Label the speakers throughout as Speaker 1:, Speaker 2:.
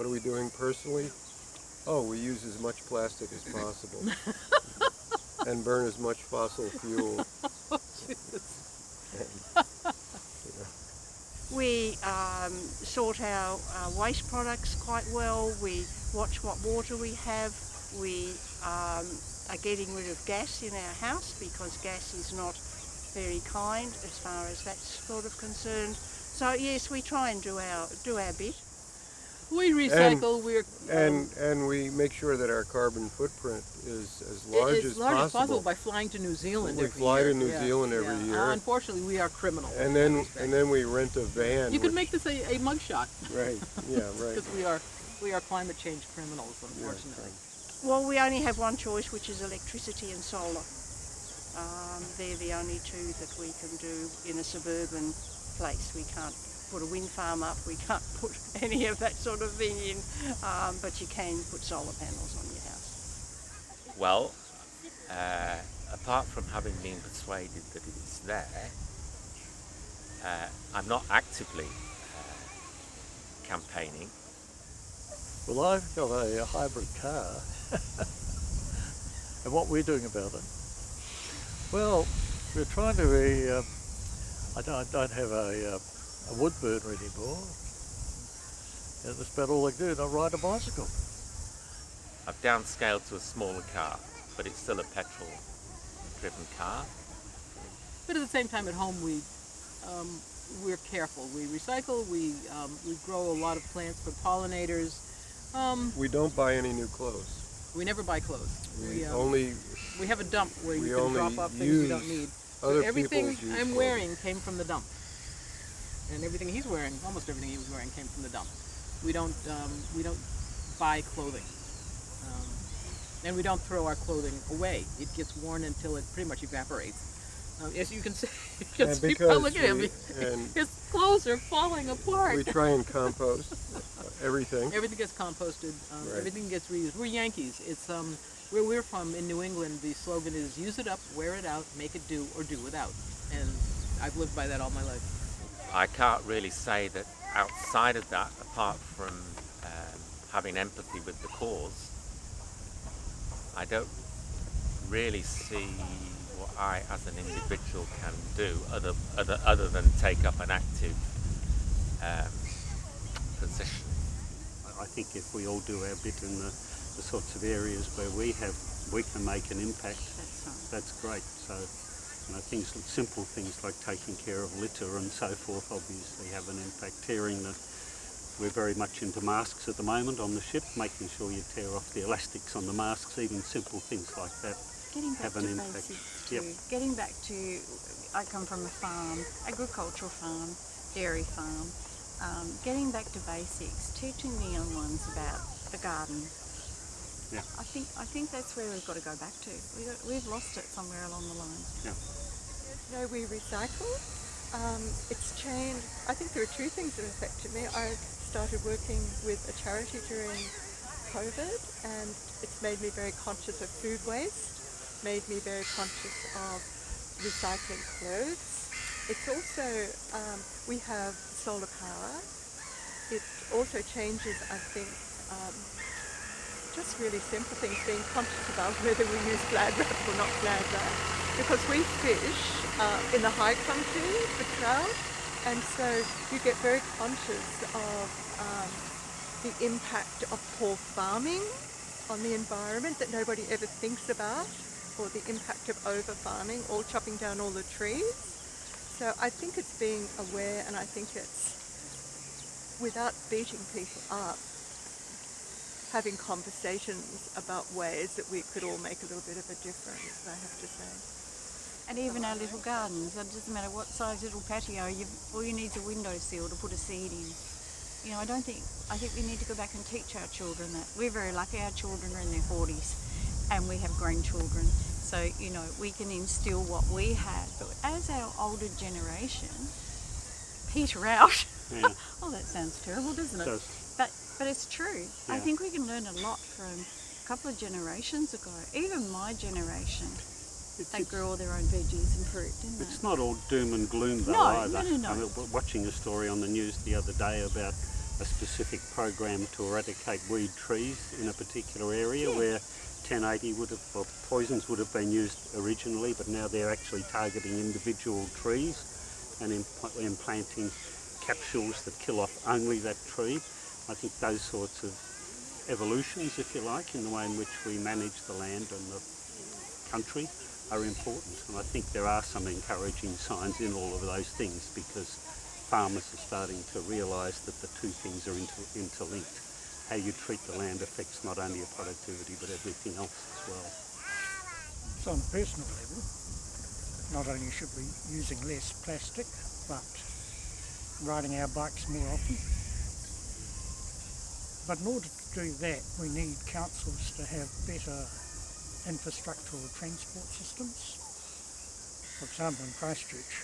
Speaker 1: What are we doing personally? Oh, we use as much plastic as possible and burn as much fossil fuel.
Speaker 2: We sort our waste products quite well. We watch what water we have. We are getting rid of gas in our house because gas is not very kind as far as that's sort of concerned. So yes, we try and do our bit.
Speaker 3: We recycle.
Speaker 1: And we make sure that our carbon footprint is as large as possible.
Speaker 3: By flying to New Zealand
Speaker 1: We
Speaker 3: every
Speaker 1: fly
Speaker 3: year.
Speaker 1: to New Zealand every year.
Speaker 3: Unfortunately, we are criminal.
Speaker 1: And then we rent a van.
Speaker 3: You could make this a mugshot.
Speaker 1: Right. Yeah. Right.
Speaker 3: Because we are climate change criminals, unfortunately.
Speaker 1: Yeah,
Speaker 2: Well, we only have one choice, which is electricity and solar. They're the only two that we can do in a suburban place. We can't put a wind farm up, we can't put any of that sort of thing in, but you can put solar panels on your house.
Speaker 4: Well, apart from having been persuaded that it's there, I'm not actively campaigning.
Speaker 5: Well, I've got a hybrid car, and what we're doing about it? Well, we're trying to be. I don't have a wood burner anymore, and that's about all I do. And I ride a bicycle.
Speaker 4: I've downscaled to a smaller car, but it's still a petrol-driven car.
Speaker 3: But at the same time, at home we're careful. We recycle. We grow a lot of plants for pollinators.
Speaker 1: We don't buy any new clothes.
Speaker 3: We never buy clothes. We have a dump where you can drop off things you don't need. So everything I'm wearing came from the dump, and everything he's wearing, almost everything he was wearing, came from the dump. We don't buy clothing, and we don't throw our clothing away. It gets worn until it pretty much evaporates. As you can see, look at him. His clothes are falling apart.
Speaker 1: We try and compost everything.
Speaker 3: Everything gets composted. Everything gets reused. We're Yankees. It's where we're from in New England. The slogan is "Use it up, wear it out, make it do, or do without." And I've lived by that all my life.
Speaker 4: I can't really say that outside of that, apart from having empathy with the cause, I don't really see what I, as an individual, can do other than take up an active position.
Speaker 6: I think if we all do our bit in the sorts of areas where we can make an impact, that's great. So, simple things like taking care of litter and so forth obviously have an impact. We're very much into masks at the moment on the ship, making sure you tear off the elastics on the masks. Even simple things like that have an impact.
Speaker 2: Yep. Getting back to, I come from a farm, agricultural farm, dairy farm. Getting back to basics, teaching the young ones about the garden.
Speaker 6: Yeah.
Speaker 2: I think that's where we've got to go back to. We've lost it somewhere along the line.
Speaker 6: Yeah.
Speaker 7: No, we recycle. It's changed. I think there are two things that affected me. I started working with a charity during COVID, and it's made me very conscious of food waste, made me very conscious of recycling clothes. It's also, we have solar power. It also changes, I think, just really simple things, being conscious about whether we use glad wrap or not glad wrap, because we fish in the high country for trout, and so you get very conscious of the impact of poor farming on the environment that nobody ever thinks about, or the impact of over farming, all chopping down all the trees. So I think it's being aware, and I think it's, without beating people up, having conversations about ways that we could all make a little bit of a difference, I have to say.
Speaker 2: And even our little gardens, it doesn't matter what size little patio, all you need is a windowsill to put a seed in. I think we need to go back and teach our children that. We're very lucky, our children are in their 40s and we have grandchildren. So, we can instill what we have. But as our older generation peter out, oh, that sounds terrible, doesn't it? But it's true. Yeah. I think we can learn a lot from a couple of generations ago. Even my generation, they grew all their own veggies and fruit, didn't they?
Speaker 6: It's not all doom and gloom though either.
Speaker 2: No.
Speaker 6: I mean, watching a story on the news the other day about a specific program to eradicate weed trees in a particular area where 1080 would have, well, poisons would have been used originally, but now they're actually targeting individual trees and implanting capsules that kill off only that tree. I think those sorts of evolutions, if you like, in the way in which we manage the land and the country are important. And I think there are some encouraging signs in all of those things, because farmers are starting to realise that the two things are interlinked. How you treat the land affects not only your productivity but everything else as well.
Speaker 8: So on a personal level, not only should we be using less plastic, but riding our bikes more often. But in order to do that, we need councils to have better infrastructural transport systems. For example, in Christchurch,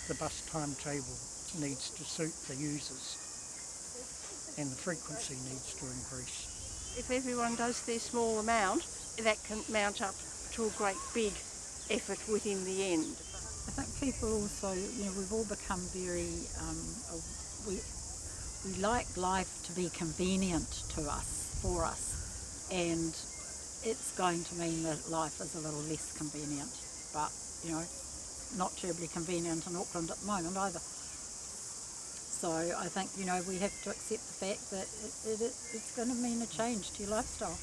Speaker 8: the bus timetable needs to suit the users and the frequency needs to increase.
Speaker 9: If everyone does their small amount, that can mount up to a great big effort within the end.
Speaker 10: I think people also, we've all become very, we like life to be convenient to us, for us, and it's going to mean that life is a little less convenient, but, not terribly convenient in Auckland at the moment either. So I think, we have to accept the fact that it's going to mean a change to your lifestyle.